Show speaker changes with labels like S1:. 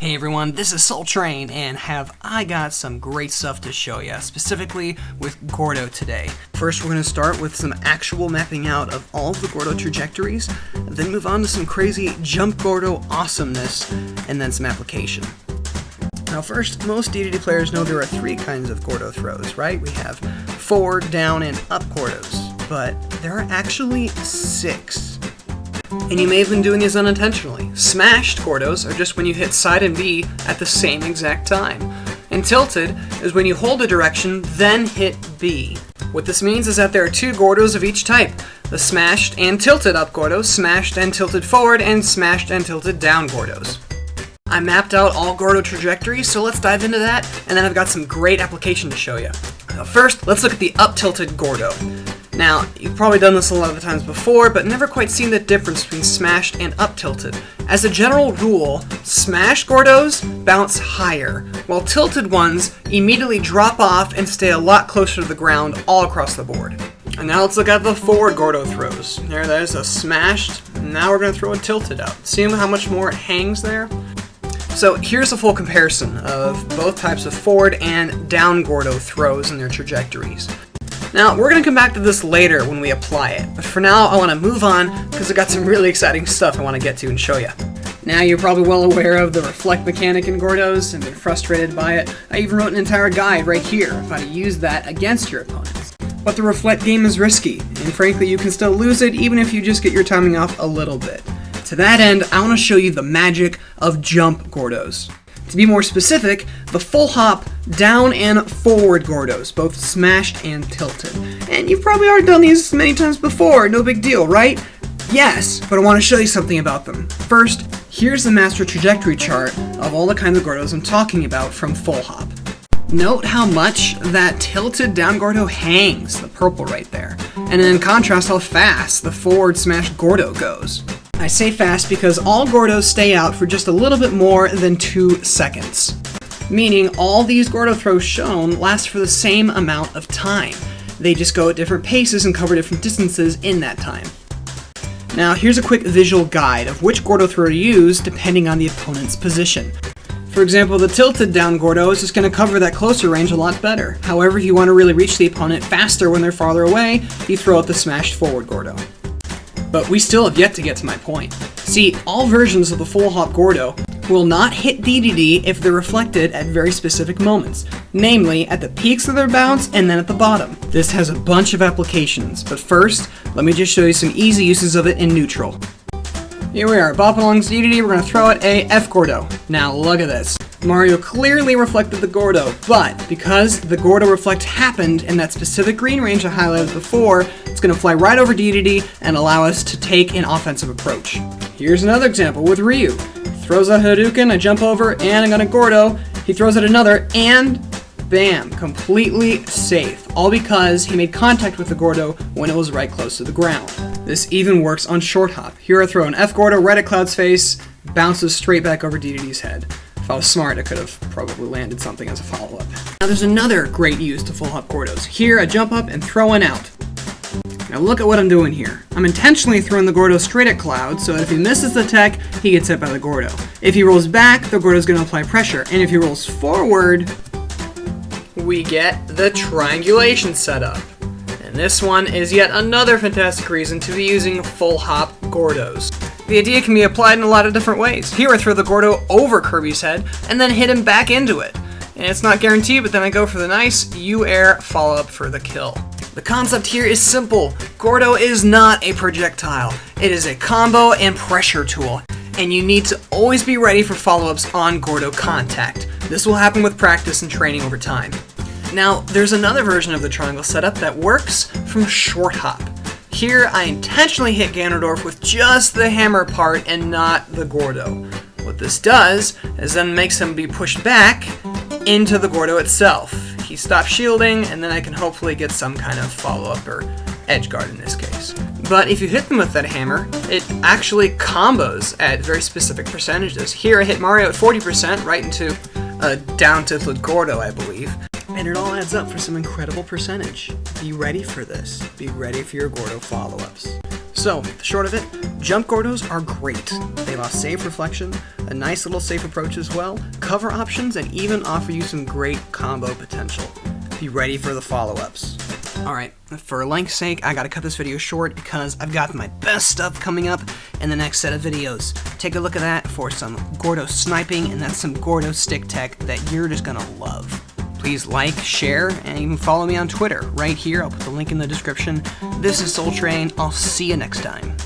S1: Hey everyone, this is Soul Train, and I got some great stuff to show you, specifically with Gordo today. First, we're going to start with some actual mapping out of all of the Gordo trajectories, then move on to some crazy jump Gordo awesomeness, and then some application. Now first, most Dedede players know there are three kinds of Gordo throws, right? We have forward, down, and up Gordos, but there are actually 6. And you may have been doing this unintentionally. Smashed Gordos are just when you hit side and B at the same exact time. And tilted is when you hold a direction, then hit B. What this means is that there are 2 Gordos of each type. The smashed and tilted up Gordos, smashed and tilted forward, and smashed and tilted down Gordos. I mapped out all Gordo trajectories, so let's dive into that, and then I've got some great application to show you. Now first, let's look at the up-tilted Gordo. Now, you've probably done this a lot of the times before, but never quite seen the difference between smashed and up-tilted. As a general rule, smashed Gordos bounce higher, while tilted ones immediately drop off and stay a lot closer to the ground all across the board. And now let's look at the forward Gordo throws. There's a smashed, now we're going to throw a tilted out. See how much more it hangs there? So here's a full comparison of both types of forward and down Gordo throws and their trajectories. Now, we're going to come back to this later when we apply it, but for now I want to move on because I've got some really exciting stuff I want to get to and show you. Now, you're probably well aware of the reflect mechanic in Gordos and been frustrated by it. I even wrote an entire guide right here of how to use that against your opponents. But the reflect game is risky, and frankly you can still lose it even if you just get your timing off a little bit. To that end, I want to show you the magic of jump Gordos. To be more specific, the full hop down and forward Gordos, both smashed and tilted. And you've probably already done these many times before, no big deal, right? Yes, but I want to show you something about them. First, here's the master trajectory chart of all the kinds of Gordos I'm talking about from full hop. Note how much that tilted down Gordo hangs, the purple right there. And in contrast how fast the forward smashed Gordo goes. I say fast because all Gordos stay out for just a little bit more than 2 seconds. Meaning all these Gordo throws shown last for the same amount of time. They just go at different paces and cover different distances in that time. Now here's a quick visual guide of which Gordo throw to use depending on the opponent's position. For example, the tilted down Gordo is just going to cover that closer range a lot better. However, if you want to really reach the opponent faster when they're farther away, you throw out the smashed forward Gordo. But we still have yet to get to my point. See, all versions of the full hop Gordo will not hit Dedede if they're reflected at very specific moments, namely at the peaks of their bounce and then at the bottom. This has a bunch of applications, but first, let me just show you some easy uses of it in neutral. Here we are, bopping along Dedede, we're going to throw out a F Gordo. Now look at this. Mario clearly reflected the Gordo, but because the Gordo reflect happened in that specific green range I highlighted before, it's going to fly right over Dedede and allow us to take an offensive approach. Here's another example with Ryu. Throws a Hadouken, I jump over, and I got a Gordo. He throws out another, and bam, completely safe. All because he made contact with the Gordo when it was right close to the ground. This even works on short hop. Here I throw an F Gordo right at Cloud's face, bounces straight back over Dedede's head. If I was smart, I could have probably landed something as a follow-up. Now there's another great use to full hop Gordos. Here I jump up and throw one out. Now look at what I'm doing here. I'm intentionally throwing the Gordo straight at Cloud, so that if he misses the tech, he gets hit by the Gordo. If he rolls back, the Gordo's going to apply pressure, and if he rolls forward, we get the triangulation setup. And this one is yet another fantastic reason to be using full hop Gordos. The idea can be applied in a lot of different ways. Here I throw the Gordo over Kirby's head and then hit him back into it. And it's not guaranteed, but then I go for the nice U-air follow-up for the kill. The concept here is simple. Gordo is not a projectile. It is a combo and pressure tool. And you need to always be ready for follow-ups on Gordo contact. This will happen with practice and training over time. Now, there's another version of the triangle setup that works from short hop. Here, I intentionally hit Ganondorf with just the hammer part and not the Gordo. What this does is then makes him be pushed back into the Gordo itself. He stops shielding, and then I can hopefully get some kind of follow-up or edge guard in this case. But if you hit them with that hammer, it actually combos at very specific percentages. Here I hit Mario at 40% right into a down-tilted Gordo, I believe. And it all adds up for some incredible percentage. Be ready for this. Be ready for your Gordo follow-ups. So, the short of it, jump Gordos are great. They allow safe reflection, a nice little safe approach as well, cover options, and even offer you some great combo potential. Be ready for the follow-ups. Alright, for length's sake, I gotta cut this video short because I've got my best stuff coming up in the next set of videos. Take a look at that for some Gordo sniping, and that's some Gordo stick tech that you're just gonna love. Please like, share, and even follow me on Twitter. Right here, I'll put the link in the description. This is Soul Train. I'll see you next time.